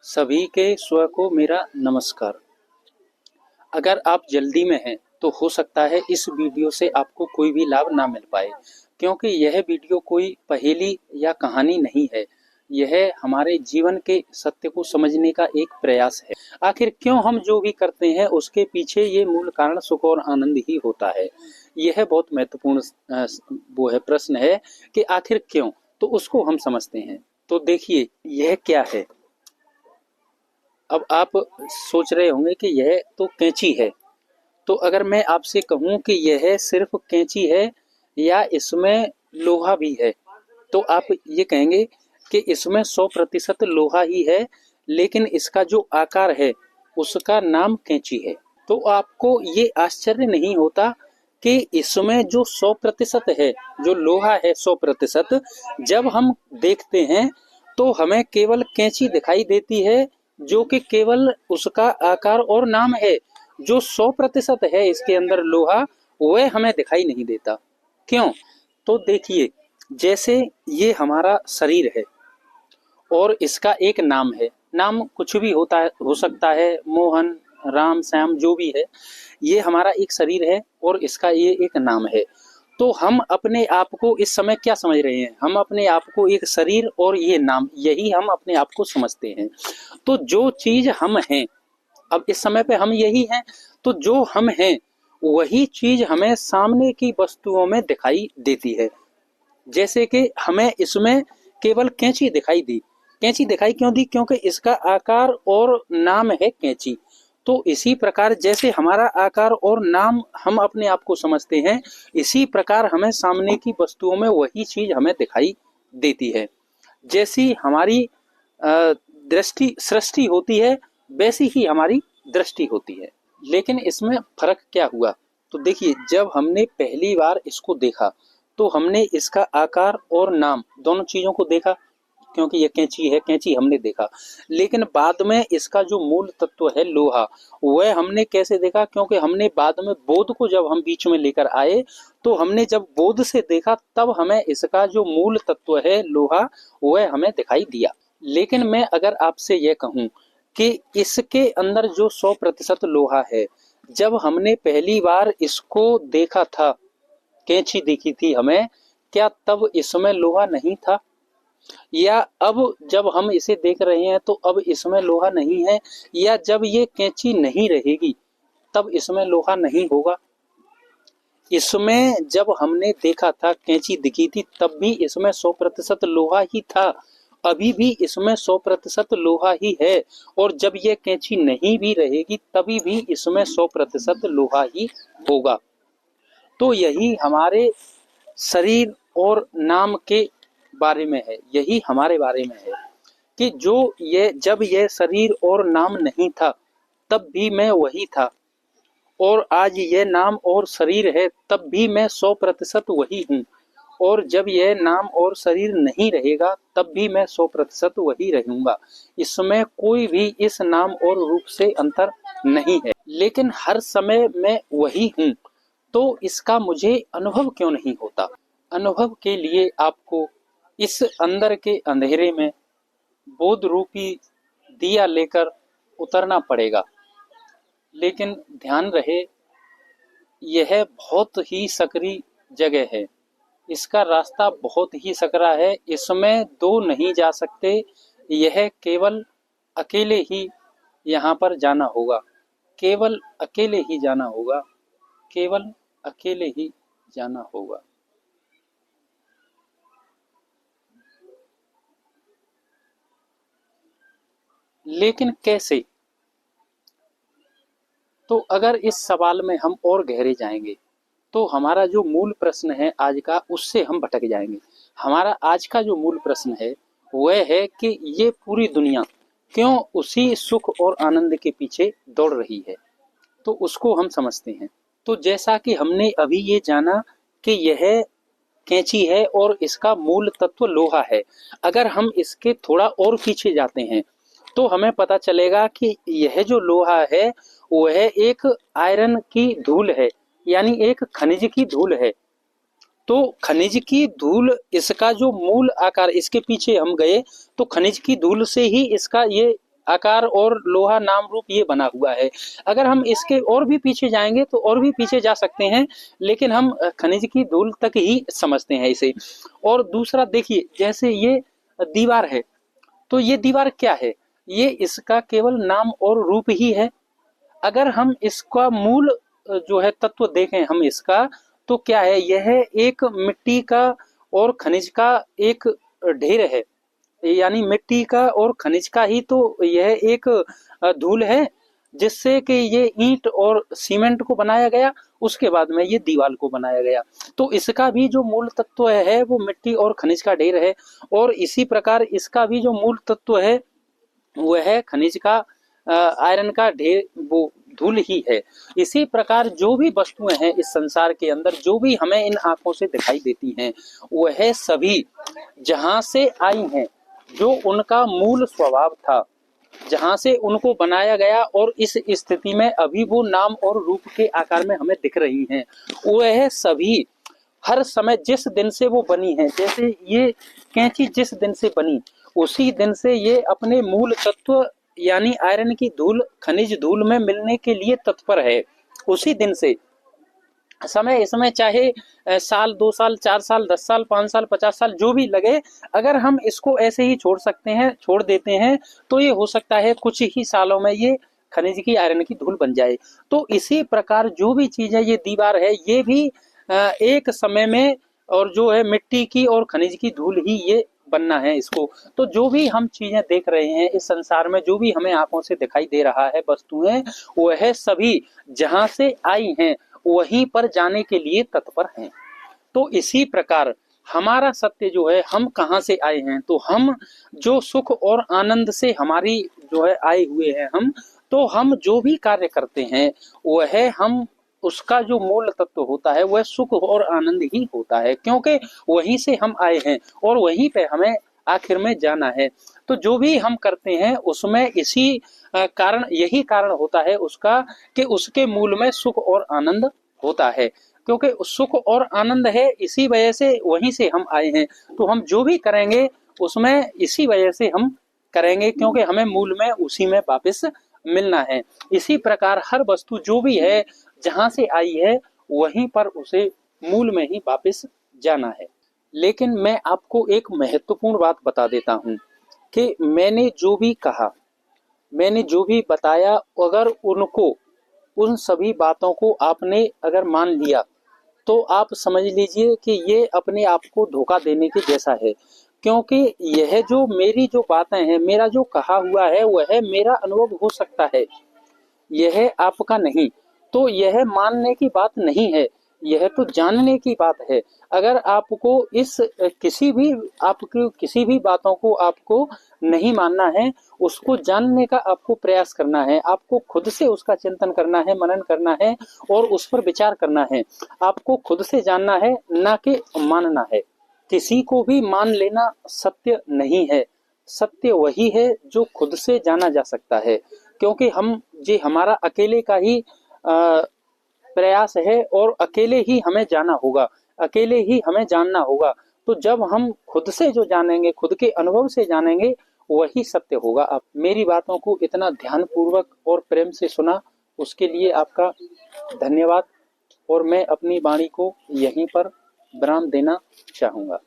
सभी के स्व को मेरा नमस्कार। अगर आप जल्दी में हैं तो हो सकता है इस वीडियो से आपको कोई भी लाभ ना मिल पाए, क्योंकि यह वीडियो कोई पहेली या कहानी नहीं है। यह हमारे जीवन के सत्य को समझने का एक प्रयास है। आखिर क्यों हम जो भी करते हैं उसके पीछे ये मूल कारण सुख और आनंद ही होता है। यह बहुत महत्वपूर्ण वो है प्रश्न है कि आखिर क्यों, तो उसको हम समझते हैं। तो देखिए यह क्या है। अब आप सोच रहे होंगे कि यह तो कैंची है। तो अगर मैं आपसे कहूं कि यह सिर्फ कैंची है या इसमें लोहा भी है, तो आप ये कहेंगे कि इसमें 100% लोहा ही है, लेकिन इसका जो आकार है उसका नाम कैंची है। तो आपको ये आश्चर्य नहीं होता कि इसमें जो 100% है, जो लोहा है 100%, जब हम देखते हैं तो हमें केवल कैंची दिखाई देती है, जो कि केवल उसका आकार और नाम है। जो 100% है इसके अंदर लोहा, वह हमें दिखाई नहीं देता। क्यों? तो देखिए, जैसे ये हमारा शरीर है और इसका एक नाम है। नाम कुछ भी होता है, हो सकता है मोहन, राम, श्याम, जो भी है। ये हमारा एक शरीर है और इसका ये एक नाम है। तो हम अपने आप को इस समय क्या समझ रहे हैं? हम अपने आप को एक शरीर और ये नाम, यही हम अपने आप को समझते हैं। तो जो चीज हम हैं, अब इस समय पे हम यही हैं। तो जो हम हैं वही चीज हमें सामने की वस्तुओं में दिखाई देती है। जैसे कि हमें इसमें केवल कैंची दिखाई दी। कैंची दिखाई क्यों दी? क्योंकि इसका आकार और नाम है कैंची। तो इसी प्रकार जैसे हमारा आकार और नाम हम अपने आप को समझते हैं, इसी प्रकार हमें सामने की वस्तुओं में वही चीज हमें दिखाई देती है। जैसी हमारी दृष्टि सृष्टि होती है, वैसी ही हमारी दृष्टि होती है। लेकिन इसमें फर्क क्या हुआ? तो देखिए, जब हमने पहली बार इसको देखा तो हमने इसका आकार और नाम दोनों चीजों को देखा, क्योंकि ये कैंची है, कैंची हमने देखा। लेकिन बाद में इसका जो मूल तत्व है लोहा, वह हमने कैसे देखा? क्योंकि हमने बाद में बोध को जब हम बीच में लेकर आए, तो हमने जब बोध से देखा तब हमें इसका जो मूल तत्व है लोहा, वह हमें दिखाई दिया। लेकिन मैं अगर आपसे यह कहूं कि इसके अंदर जो 100% लोहा है, जब हमने पहली बार इसको देखा था, कैंची दिखी थी हमें, क्या तब इसमें लोहा नहीं था? या अब जब हम इसे देख रहे हैं तो अब इसमें लोहा नहीं है? या जब ये कैंची नहीं रहेगी तब इसमें लोहा नहीं होगा? इसमें जब हमने देखा था, कैंची दिखी थी, तब भी इसमें 100% लोहा ही था। अभी भी इसमें 100% लोहा ही है। और जब ये कैंची नहीं भी रहेगी तभी भी इसमें 100% लोहा ही होगा। तो यही हमारे शरीर और नाम के बारे में है, यही हमारे बारे में है कि जो ये जब ये शरीर और नाम नहीं था तब भी मैं वही था, और आज ये नाम और शरीर है तब भी मैं 100% वही हूँ। और जब यह नाम और शरीर नहीं रहेगा तब भी मैं 100% वही रहूंगा। इसमें कोई भी इस नाम और रूप से अंतर नहीं है। लेकिन हर समय मैं वही हूँ, तो इसका मुझे अनुभव क्यों नहीं होता? अनुभव के लिए आपको इस अंदर के अंधेरे में बोध रूपी दिया लेकर उतरना पड़ेगा। लेकिन ध्यान रहे, यह बहुत ही सकरी जगह है। इसका रास्ता बहुत ही सकरा है। इसमें दो नहीं जा सकते। यह केवल अकेले ही यहाँ पर जाना होगा। केवल अकेले ही जाना होगा। केवल अकेले ही जाना होगा। लेकिन कैसे? तो अगर इस सवाल में हम और गहरे जाएंगे तो हमारा जो मूल प्रश्न है आज का, उससे हम भटक जाएंगे। हमारा आज का जो मूल प्रश्न है वह है कि ये पूरी दुनिया क्यों उसी सुख और आनंद के पीछे दौड़ रही है। तो उसको हम समझते हैं। तो जैसा कि हमने अभी ये जाना कि यह कैंची है और इसका मूल तत्व लोहा है। अगर हम इसके थोड़ा और पीछे जाते हैं तो हमें पता चलेगा कि यह जो लोहा है वह एक आयरन की धूल है, यानी एक खनिज की धूल है। तो खनिज की धूल, इसका जो मूल आकार, इसके पीछे हम गए तो खनिज की धूल से ही इसका ये आकार और लोहा नाम रूप ये बना हुआ है। अगर हम इसके और भी पीछे जाएंगे तो और भी पीछे जा सकते हैं, लेकिन हम खनिज की धूल तक ही समझते हैं इसे। और दूसरा देखिए, जैसे ये दीवार है, तो ये दीवार क्या है? ये इसका केवल नाम और रूप ही है। अगर हम इसका मूल जो है तत्व देखें हम इसका, तो क्या है? यह एक मिट्टी का और खनिज का एक ढेर है। यानी मिट्टी का और खनिज का ही तो यह एक धूल है, जिससे कि ये ईंट और सीमेंट को बनाया गया, उसके बाद में ये दीवार को बनाया गया। तो इसका भी जो मूल तत्व है वो मिट्टी और खनिज का ढेर है, और इसी प्रकार इसका भी जो मूल तत्व है वह है खनिज का आयरन का ढेर, वो धूल ही है। इसी प्रकार जो भी वस्तुएं हैं इस संसार के अंदर, जो भी हमें इन आंखों से दिखाई देती हैं, वह सभी जहां से आई हैं, जो उनका मूल स्वभाव था, जहां से उनको बनाया गया और इस स्थिति में अभी वो नाम और रूप के आकार में हमें दिख रही हैं, वह सभी हर समय जिस दिन से वो बनी है, जैसे ये कैंची जिस दिन से बनी, उसी दिन से ये अपने मूल तत्व यानी आयरन की धूल, खनिज धूल में मिलने के लिए तत्पर है। उसी दिन से समय इसमें चाहे साल, 2 साल, 4 साल, 10 साल, 5 साल, 50 साल जो भी लगे, अगर हम इसको ऐसे ही छोड़ सकते हैं, छोड़ देते हैं, तो ये हो सकता है कुछ ही सालों में ये खनिज की आयरन की धूल बन जाए। तो इसी प्रकार जो भी चीज है, ये दीवार है, ये भी एक समय में और जो है मिट्टी की और खनिज की धूल ही ये बनना है इसको। तो जो भी हम चीजें देख रहे हैं इस संसार में, जो भी हमें आंखों से दिखाई दे रहा है वस्तुएं, वह सभी जहां से आई हैं वहीं पर जाने के लिए तत्पर हैं। तो इसी प्रकार हमारा सत्य जो है, हम कहाँ से आए हैं, तो हम जो सुख और आनंद से हमारी जो है आए हुए हैं हम, तो हम जो भी कार्य करते हैं वह हम उसका जो मूल तत्व होता है वह सुख और आनंद ही होता है, क्योंकि वहीं से हम आए हैं और वहीं पे हमें आखिर में जाना है। तो जो भी हम करते हैं उसमें इसी कारण, यही कारण होता है उसका, कि उसके मूल में सुख और आनंद होता है। क्योंकि सुख और आनंद है, इसी वजह से वहीं से हम आए हैं। तो हम जो भी करेंगे उसमें इसी वजह से हम करेंगे, क्योंकि हमें मूल में उसी में वापस मिलना है। इसी प्रकार हर वस्तु जो भी है जहां से आई है वहीं पर उसे मूल में ही वापस जाना है। लेकिन मैं आपको एक महत्वपूर्ण बात बता देता हूं कि मैंने जो भी कहा, मैंने जो भी बताया, अगर उनको, उन सभी बातों को आपने अगर मान लिया, तो आप समझ लीजिए कि ये अपने आप को धोखा देने के जैसा है। क्योंकि यह जो मेरी जो बातें हैं, मेरा जो कहा हुआ है, वह मेरा अनुभव हो सकता है, यह आपका नहीं। तो यह मानने की बात नहीं है, यह तो जानने की बात है। अगर आपको इस किसी भी, आपकी किसी भी बातों को आपको नहीं मानना है, उसको जानने का आपको प्रयास करना है, आपको खुद से उसका चिंतन करना है, मनन करना है और उस पर विचार करना है। आपको खुद से जानना है, ना कि मानना है। किसी को भी मान लेना सत्य नहीं है। सत्य वही है जो खुद से जाना जा सकता है, क्योंकि हम जी हमारा अकेले का ही प्रयास है और अकेले ही हमें जाना होगा, अकेले ही हमें जानना होगा। तो जब हम खुद से जो जानेंगे, खुद के अनुभव से जानेंगे, वही सत्य होगा। आप मेरी बातों को इतना ध्यानपूर्वक और प्रेम से सुना, उसके लिए आपका धन्यवाद। और मैं अपनी वाणी को यहीं पर विराम देना चाहूंगा।